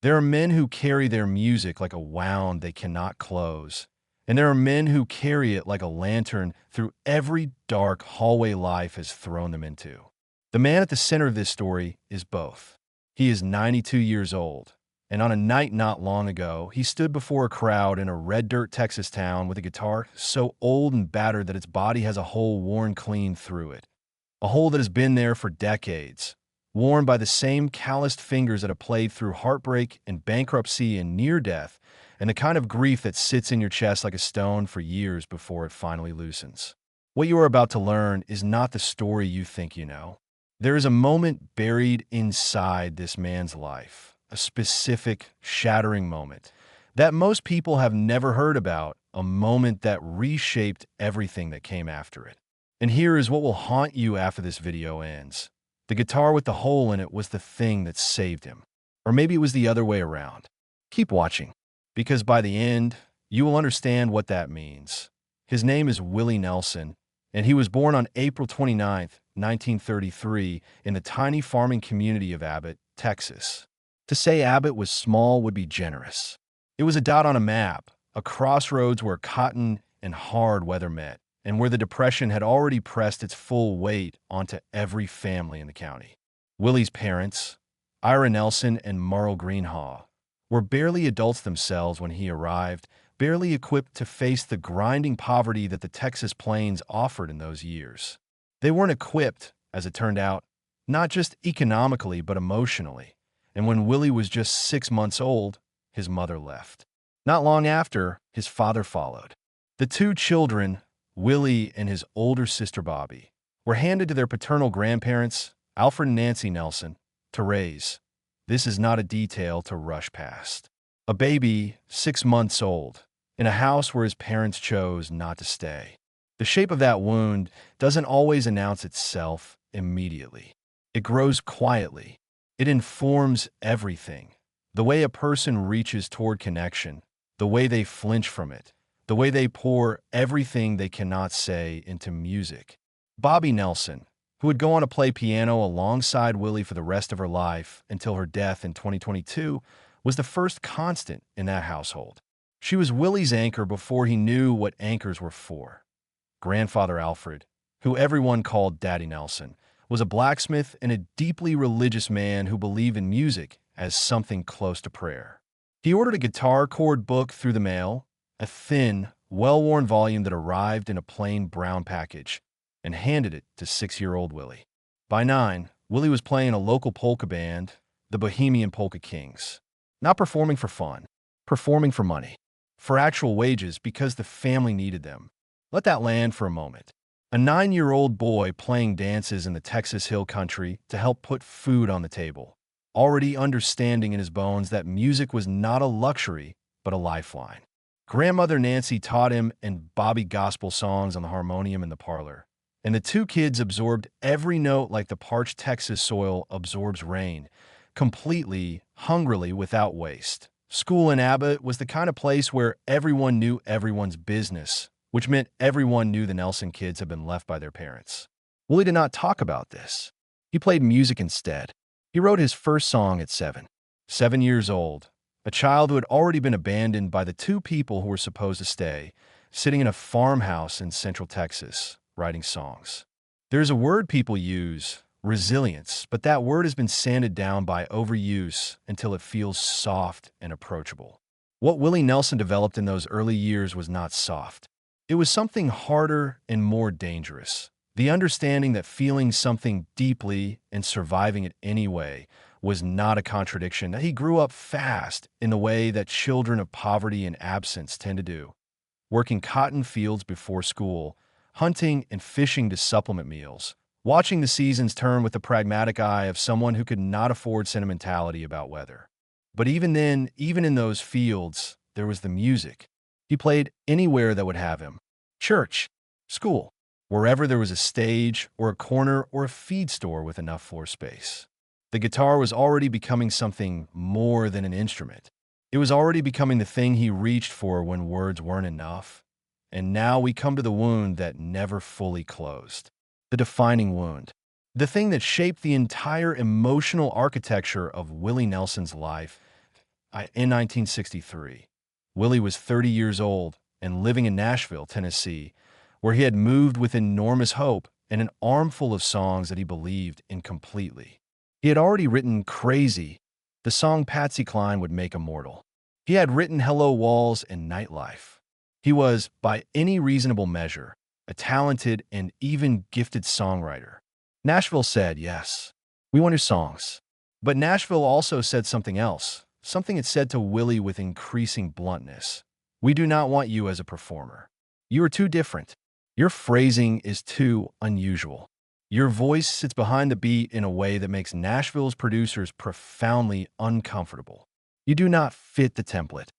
There are men who carry their music like a wound they cannot close, and there are men who carry it like a lantern through every dark hallway life has thrown them into. The man at the center of this story is both. He is 92 years old, and on a night not long ago, he stood before a crowd in a red dirt Texas town with a guitar so old and battered that its body has a hole worn clean through it. A hole that has been there for decades, worn by the same calloused fingers that have played through heartbreak and bankruptcy and near death, and the kind of grief that sits in your chest like a stone for years before it finally loosens. What you are about to learn is not the story you think you know. There is a moment buried inside this man's life, a specific, shattering moment that most people have never heard about, a moment that reshaped everything that came after it. And here is what will haunt you after this video ends. The guitar with the hole in it was the thing that saved him. Or maybe it was the other way around. Keep watching, because by the end, you will understand what that means. His name is Willie Nelson, and he was born on April 29th, 1933, in the tiny farming community of Abbott, Texas. To say Abbott was small would be generous. It was a dot on a map, a crossroads where cotton and hard weather met, and where the Depression had already pressed its full weight onto every family in the county. Willie's parents, Ira Nelson and Merle Greenhaw, were barely adults themselves when he arrived, barely equipped to face the grinding poverty that the Texas plains offered in those years. They weren't equipped, as it turned out, not just economically but emotionally, and when Willie was just 6 months old, his mother left. Not long after, his father followed. The two children, Willie and his older sister Bobby, were handed to their paternal grandparents, Alfred and Nancy Nelson, to raise. This is not a detail to rush past. A baby, 6 months old, in a house where his parents chose not to stay. The shape of that wound doesn't always announce itself immediately. It grows quietly. It informs everything. The way a person reaches toward connection, the way they flinch from it, the way they pour everything they cannot say into music. Bobby Nelson, who would go on to play piano alongside Willie for the rest of her life until her death in 2022, was the first constant in that household. She was Willie's anchor before he knew what anchors were for. Grandfather Alfred, who everyone called Daddy Nelson, was a blacksmith and a deeply religious man who believed in music as something close to prayer. He ordered a guitar chord book through the mail, a thin, well-worn volume that arrived in a plain brown package, and handed it to 6-year-old Willie. By 9, Willie was playing in a local polka band, the Bohemian Polka Kings. Not performing for fun, performing for money, for actual wages because the family needed them. Let that land for a moment. A 9-year-old boy playing dances in the Texas Hill Country to help put food on the table, already understanding in his bones that music was not a luxury, but a lifeline. Grandmother Nancy taught him and Bobby gospel songs on the harmonium in the parlor, and the two kids absorbed every note like the parched Texas soil absorbs rain, completely, hungrily, without waste. School in Abbott was the kind of place where everyone knew everyone's business, which meant everyone knew the Nelson kids had been left by their parents. Willie did not talk about this. He played music instead. He wrote his first song at 7. 7 years old, a child who had already been abandoned by the two people who were supposed to stay, sitting in a farmhouse in Central Texas, writing songs. There's a word people use, resilience, but that word has been sanded down by overuse until it feels soft and approachable. What Willie Nelson developed in those early years was not soft. It was something harder and more dangerous. The understanding that feeling something deeply and surviving it anyway was not a contradiction, that he grew up fast in the way that children of poverty and absence tend to do, working cotton fields before school, hunting and fishing to supplement meals, watching the seasons turn with the pragmatic eye of someone who could not afford sentimentality about weather. But even then, even in those fields, there was the music. He played anywhere that would have him. Church, school, wherever there was a stage or a corner or a feed store with enough floor space. The guitar was already becoming something more than an instrument. It was already becoming the thing he reached for when words weren't enough. And now we come to the wound that never fully closed. The defining wound. The thing that shaped the entire emotional architecture of Willie Nelson's life. In 1963, Willie was 30 years old and living in Nashville, Tennessee, where he had moved with enormous hope and an armful of songs that he believed in completely. He had already written Crazy, the song Patsy Cline would make immortal. He had written Hello Walls and Nightlife. He was, by any reasonable measure, a talented and even gifted songwriter. Nashville said, yes, we want your songs. But Nashville also said something else, something it said to Willie with increasing bluntness. We do not want you as a performer. You are too different. Your phrasing is too unusual. Your voice sits behind the beat in a way that makes Nashville's producers profoundly uncomfortable. You do not fit the template.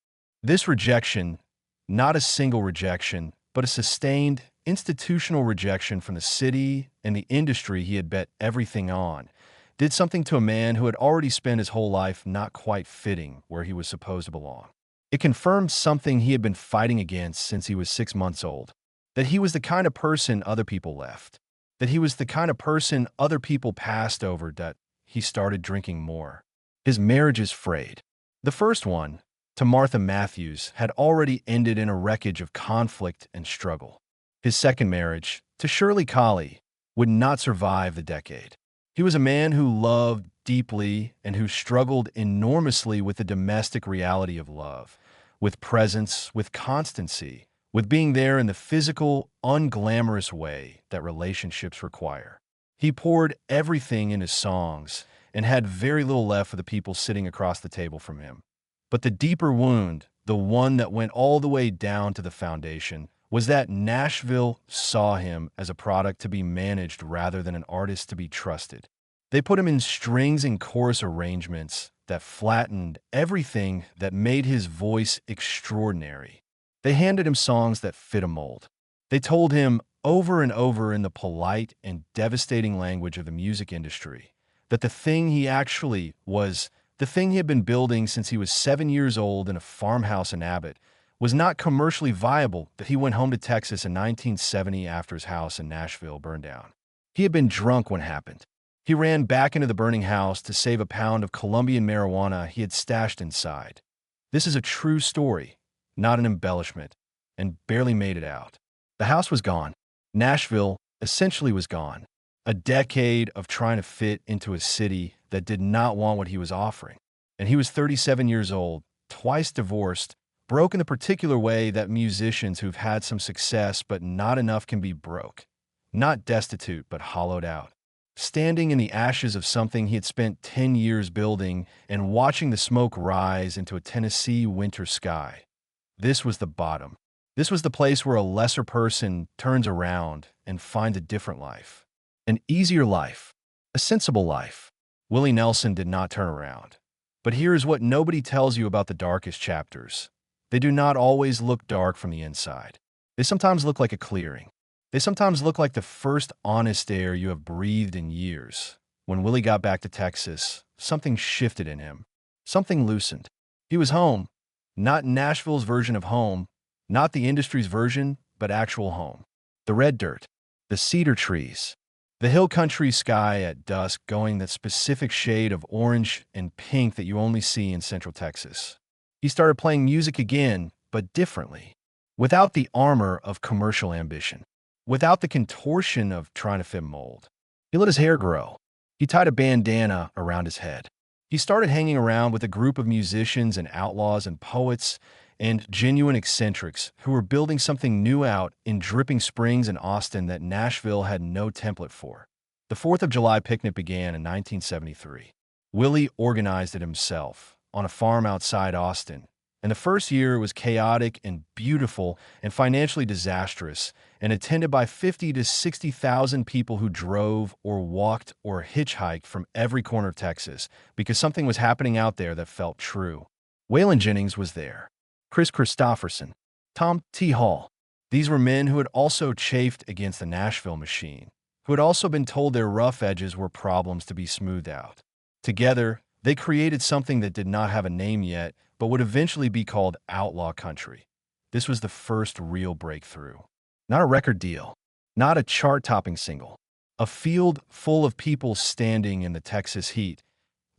This rejection, not a single rejection, but a sustained, institutional rejection from the city and the industry he had bet everything on, did something to a man who had already spent his whole life not quite fitting where he was supposed to belong. It confirmed something he had been fighting against since he was 6 months old, that he was the kind of person other people left, that he was the kind of person other people passed over, that he started drinking more. His marriages frayed. The first one, to Martha Matthews, had already ended in a wreckage of conflict and struggle. His second marriage, to Shirley Colley, would not survive the decade. He was a man who loved deeply and who struggled enormously with the domestic reality of love, with presence, with constancy, with being there in the physical, unglamorous way that relationships require. He poured everything in his songs and had very little left for the people sitting across the table from him. But the deeper wound, the one that went all the way down to the foundation, was that Nashville saw him as a product to be managed rather than an artist to be trusted. They put him in strings and chorus arrangements that flattened everything that made his voice extraordinary. They handed him songs that fit a mold. They told him over and over in the polite and devastating language of the music industry that the thing he actually was, the thing he had been building since he was 7 years old in a farmhouse in Abbott, was not commercially viable, that he went home to Texas in 1970 after his house in Nashville burned down. He had been drunk when it happened. He ran back into the burning house to save a pound of Colombian marijuana he had stashed inside. This is a true story, not an embellishment, and barely made it out. The house was gone. Nashville essentially was gone. A decade of trying to fit into a city that did not want what he was offering. And he was 37 years old, twice divorced, broke in the particular way that musicians who've had some success but not enough can be broke. Not destitute, but hollowed out. Standing in the ashes of something he had spent 10 years building and watching the smoke rise into a Tennessee winter sky. This was the bottom. This was the place where a lesser person turns around and finds a different life. An easier life. A sensible life. Willie Nelson did not turn around. But here is what nobody tells you about the darkest chapters. They do not always look dark from the inside. They sometimes look like a clearing. They sometimes look like the first honest air you have breathed in years. When Willie got back to Texas, something shifted in him. Something loosened. He was home. Not Nashville's version of home, not the industry's version, but actual home. The red dirt, the cedar trees, the hill country sky at dusk going that specific shade of orange and pink that you only see in Central Texas. He started playing music again, but differently, without the armor of commercial ambition, without the contortion of trying to fit mold. He let his hair grow. He tied a bandana around his head. He started hanging around with a group of musicians and outlaws and poets and genuine eccentrics who were building something new out in Dripping Springs and Austin that Nashville had no template for. The 4th of July picnic began in 1973. Willie organized it himself on a farm outside Austin, and the first year was chaotic and beautiful and financially disastrous and attended by 50 to 60,000 people who drove or walked or hitchhiked from every corner of Texas because something was happening out there that felt true. Waylon Jennings was there. Chris Christopherson, Tom T. Hall. These were men who had also chafed against the Nashville machine, who had also been told their rough edges were problems to be smoothed out. Together, they created something that did not have a name yet, but would eventually be called outlaw country. This was the first real breakthrough. Not a record deal, not a chart-topping single. A field full of people standing in the Texas heat,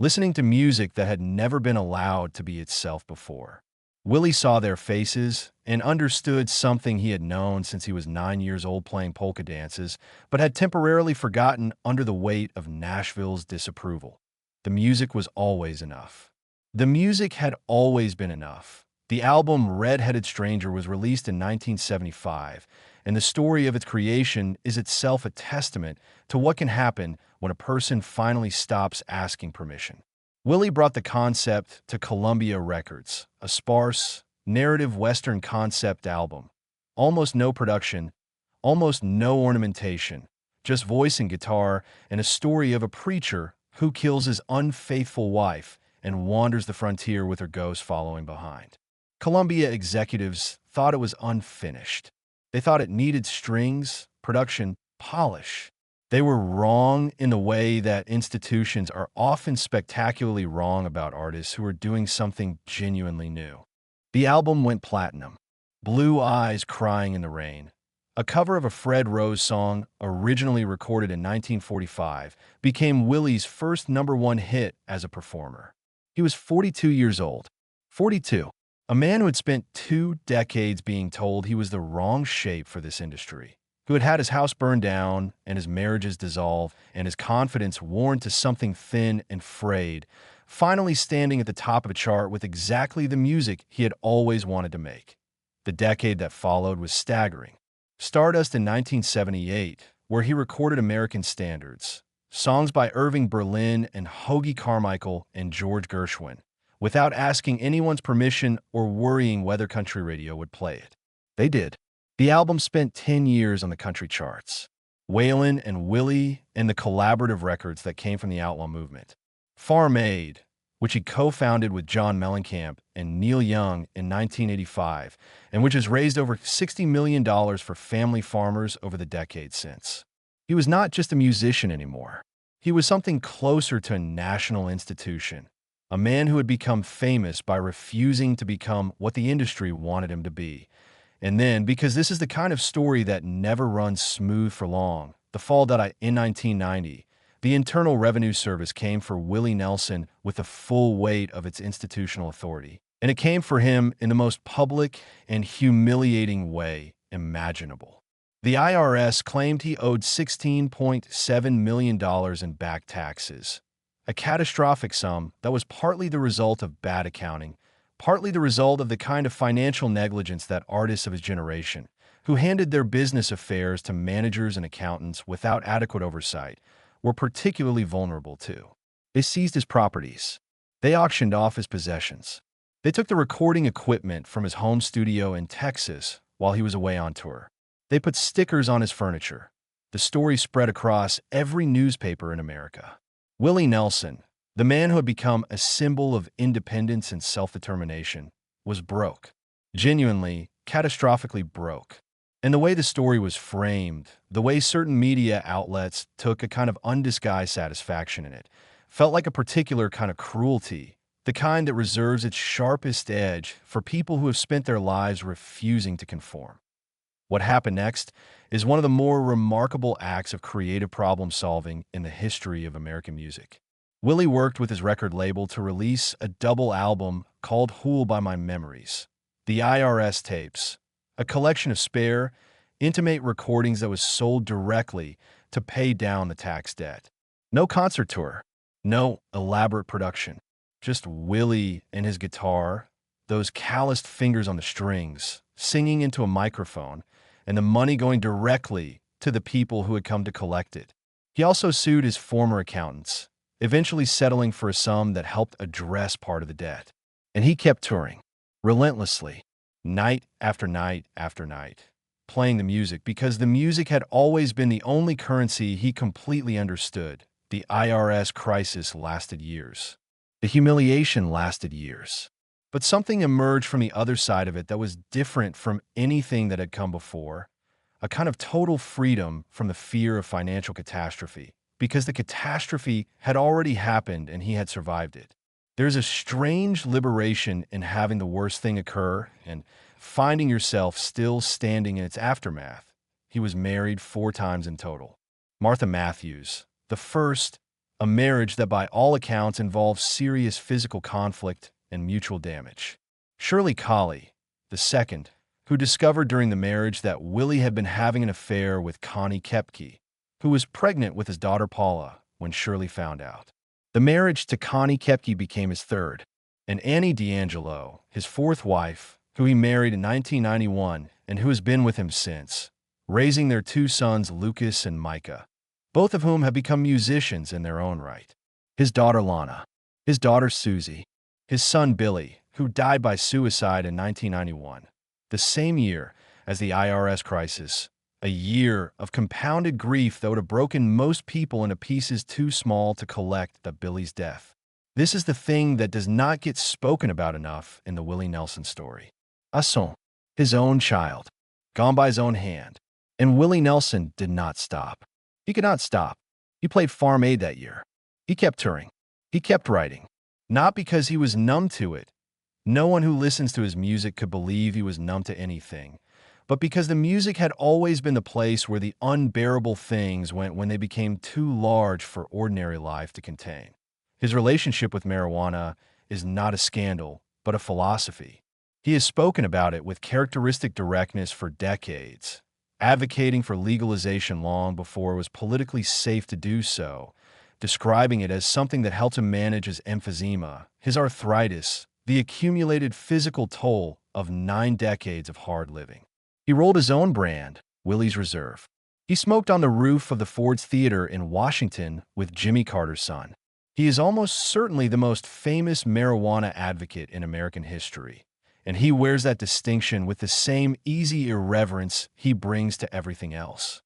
listening to music that had never been allowed to be itself before. Willie saw their faces and understood something he had known since he was 9 years old playing polka dances, but had temporarily forgotten under the weight of Nashville's disapproval. The music was always enough. The music had always been enough. The album Red-Headed Stranger was released in 1975, and the story of its creation is itself a testament to what can happen when a person finally stops asking permission. Willie brought the concept to Columbia Records, a sparse, narrative Western concept album. Almost no production, almost no ornamentation, just voice and guitar, and a story of a preacher who kills his unfaithful wife and wanders the frontier with her ghost following behind. Columbia executives thought it was unfinished. They thought it needed strings, production, polish. They were wrong in the way that institutions are often spectacularly wrong about artists who are doing something genuinely new. The album went platinum. Blue Eyes Crying in the Rain, a cover of a Fred Rose song originally recorded in 1945, became Willie's first #1 hit as a performer. He was 42 years old. 42. A man who had spent 2 decades being told he was the wrong shape for this industry, who had had his house burned down and his marriages dissolved and his confidence worn to something thin and frayed, finally standing at the top of a chart with exactly the music he had always wanted to make. The decade that followed was staggering. Stardust in 1978, where he recorded American Standards, songs by Irving Berlin and Hoagy Carmichael and George Gershwin, without asking anyone's permission or worrying whether country radio would play it. They did. The album spent 10 years on the country charts. Waylon and Willie and the collaborative records that came from the outlaw movement. Farm Aid, which he co-founded with John Mellencamp and Neil Young in 1985, and which has raised over $60 million for family farmers over the decades since. He was not just a musician anymore. He was something closer to a national institution. A man who had become famous by refusing to become what the industry wanted him to be. And then, because this is the kind of story that never runs smooth for long, in 1990, the Internal Revenue Service came for Willie Nelson with the full weight of its institutional authority. And it came for him in the most public and humiliating way imaginable. The IRS claimed he owed $16.7 million in back taxes. A catastrophic sum that was partly the result of bad accounting, partly the result of the kind of financial negligence that artists of his generation, who handed their business affairs to managers and accountants without adequate oversight, were particularly vulnerable to. They seized his properties. They auctioned off his possessions. They took the recording equipment from his home studio in Texas while he was away on tour. They put stickers on his furniture. The story spread across every newspaper in America. Willie Nelson, the man who had become a symbol of independence and self-determination, was broke. Genuinely, catastrophically broke. And the way the story was framed, the way certain media outlets took a kind of undisguised satisfaction in it, felt like a particular kind of cruelty, the kind that reserves its sharpest edge for people who have spent their lives refusing to conform. What happened next is one of the more remarkable acts of creative problem-solving in the history of American music. Willie worked with his record label to release a double album called Who'll Buy My Memories, the IRS tapes, a collection of spare, intimate recordings that was sold directly to pay down the tax debt. No concert tour, no elaborate production, just Willie and his guitar, those calloused fingers on the strings, singing into a microphone, and the money going directly to the people who had come to collect it. He also sued his former accountants, eventually settling for a sum that helped address part of the debt. And he kept touring, relentlessly, night after night after night, playing the music because the music had always been the only currency he completely understood. The IRS crisis lasted years. The humiliation lasted years. But something emerged from the other side of it that was different from anything that had come before, a kind of total freedom from the fear of financial catastrophe, because the catastrophe had already happened and he had survived it. There's a strange liberation in having the worst thing occur and finding yourself still standing in its aftermath. He was married 4 times in total. Martha Matthews, the first, a marriage that by all accounts involved serious physical conflict and mutual damage. Shirley Colley, the second, who discovered during the marriage that Willie had been having an affair with Connie Kepke, who was pregnant with his daughter Paula when Shirley found out. The marriage to Connie Kepke became his third, and Annie D'Angelo, his fourth wife, who he married in 1991 and who has been with him since, raising their two sons Lucas and Micah, both of whom have become musicians in their own right. His daughter Lana, his daughter Susie, his son Billy, who died by suicide in 1991, the same year as the IRS crisis, a year of compounded grief that would have broken most people into pieces too small to collect the Billy's death. This is the thing that does not get spoken about enough in the Willie Nelson story. A son, his own child, gone by his own hand. And Willie Nelson did not stop. He could not stop. He played Farm Aid that year. He kept touring. He kept writing. Not because he was numb to it. No one who listens to his music could believe he was numb to anything. But because the music had always been the place where the unbearable things went when they became too large for ordinary life to contain. His relationship with marijuana is not a scandal, but a philosophy. He has spoken about it with characteristic directness for decades, advocating for legalization long before it was politically safe to do so, describing it as something that helped him manage his emphysema, his arthritis, the accumulated physical toll of 9 decades of hard living. He rolled his own brand, Willie's Reserve. He smoked on the roof of the Ford's Theater in Washington with Jimmy Carter's son. He is almost certainly the most famous marijuana advocate in American history, and he wears that distinction with the same easy irreverence he brings to everything else.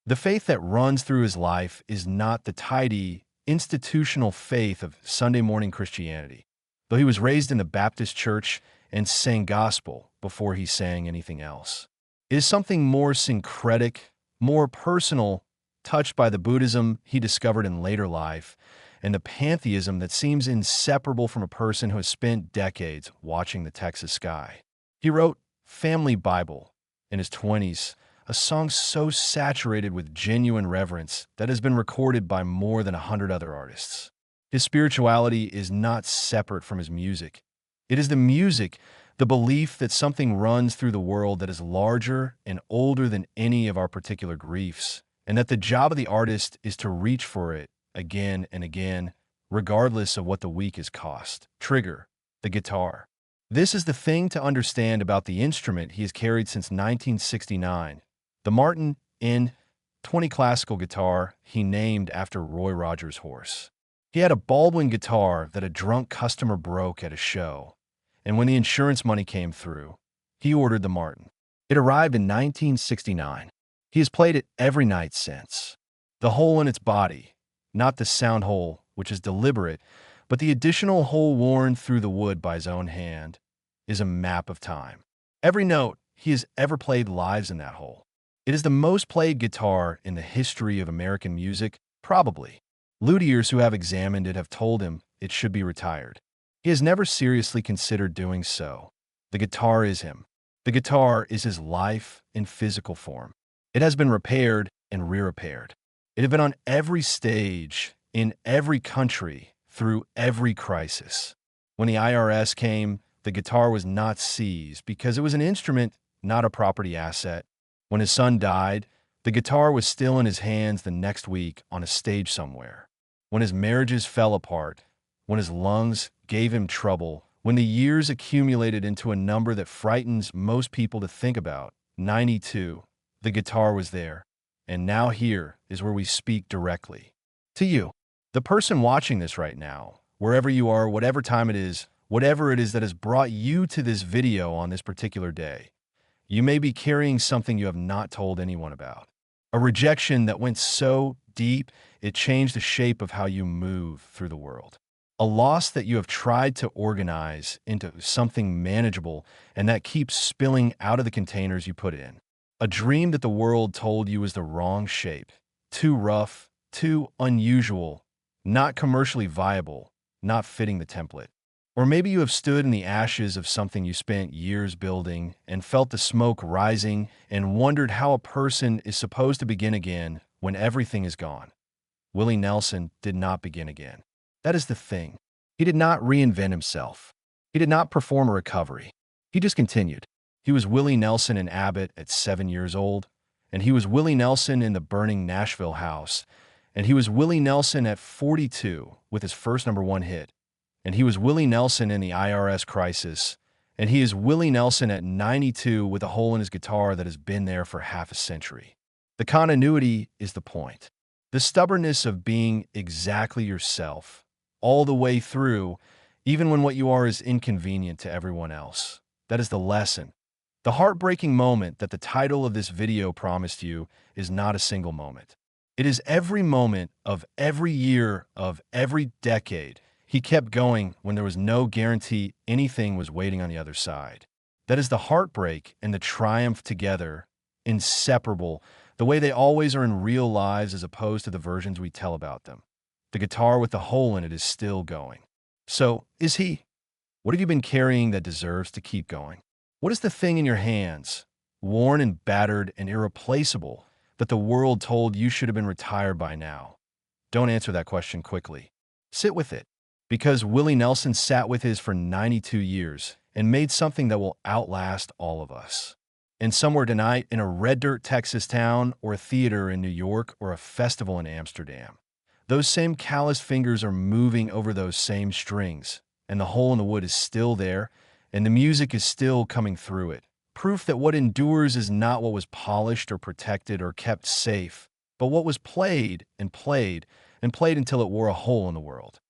The faith that runs through his life is not the tidy, institutional faith of Sunday morning Christianity, though he was raised in the Baptist church and sang gospel before he sang anything else. It is something more syncretic, more personal, touched by the Buddhism he discovered in later life, and the pantheism that seems inseparable from a person who has spent decades watching the Texas sky. He wrote Family Bible in his 20s, a song so saturated with genuine reverence that has been recorded by more than 100 other artists. His spirituality is not separate from his music. It is the music, the belief that something runs through the world that is larger and older than any of our particular griefs, and that the job of the artist is to reach for it again and again, regardless of what the week has cost. Trigger, the guitar. This is the thing to understand about the instrument he has carried since 1969, the Martin N20 classical guitar he named after Roy Rogers' horse. He had a Baldwin guitar that a drunk customer broke at a show, and when the insurance money came through, he ordered the Martin. It arrived in 1969. He has played it every night since. The hole in its body, not the sound hole, which is deliberate, but the additional hole worn through the wood by his own hand, is a map of time. Every note he has ever played lives in that hole. It is the most played guitar in the history of American music, probably. Luthiers who have examined it have told him it should be retired. He has never seriously considered doing so. The guitar is him. The guitar is his life in physical form. It has been repaired and re-repaired. It had been on every stage, in every country, through every crisis. When the IRS came, the guitar was not seized because it was an instrument, not a property asset. When his son died, the guitar was still in his hands the next week on a stage somewhere. When his marriages fell apart, when his lungs gave him trouble, when the years accumulated into a number that frightens most people to think about, 92, the guitar was there. And now here is where we speak directly to you, the person watching this right now, wherever you are, whatever time it is, whatever it is that has brought you to this video on this particular day. You may be carrying something you have not told anyone about. A rejection that went so deep, it changed the shape of how you move through the world. A loss that you have tried to organize into something manageable and that keeps spilling out of the containers you put in. A dream that the world told you was the wrong shape, too rough, too unusual, not commercially viable, not fitting the template. Or maybe you have stood in the ashes of something you spent years building and felt the smoke rising and wondered how a person is supposed to begin again when everything is gone. Willie Nelson did not begin again. That is the thing. He did not reinvent himself. He did not perform a recovery. He just continued. He was Willie Nelson in Abbott at 7 years old, and he was Willie Nelson in the burning Nashville house, and he was Willie Nelson at 42 with his first #1 hit, and he was Willie Nelson in the IRS crisis, and he is Willie Nelson at 92 with a hole in his guitar that has been there for half a century. The continuity is the point. The stubbornness of being exactly yourself all the way through, even when what you are is inconvenient to everyone else. That is the lesson. The heartbreaking moment that the title of this video promised you is not a single moment. It is every moment of every year of every decade he kept going when there was no guarantee anything was waiting on the other side. That is the heartbreak and the triumph together, inseparable, the way they always are in real lives as opposed to the versions we tell about them. The guitar with the hole in it is still going. So, is he? What have you been carrying that deserves to keep going? What is the thing in your hands, worn and battered and irreplaceable, that the world told you should have been retired by now? Don't answer that question quickly. Sit with it, because Willie Nelson sat with his for 92 years and made something that will outlast all of us. And somewhere tonight, in a red dirt Texas town, or a theater in New York, or a festival in Amsterdam, those same calloused fingers are moving over those same strings, and the hole in the wood is still there, and the music is still coming through it. Proof that what endures is not what was polished or protected or kept safe, but what was played and played and played until it wore a hole in the world.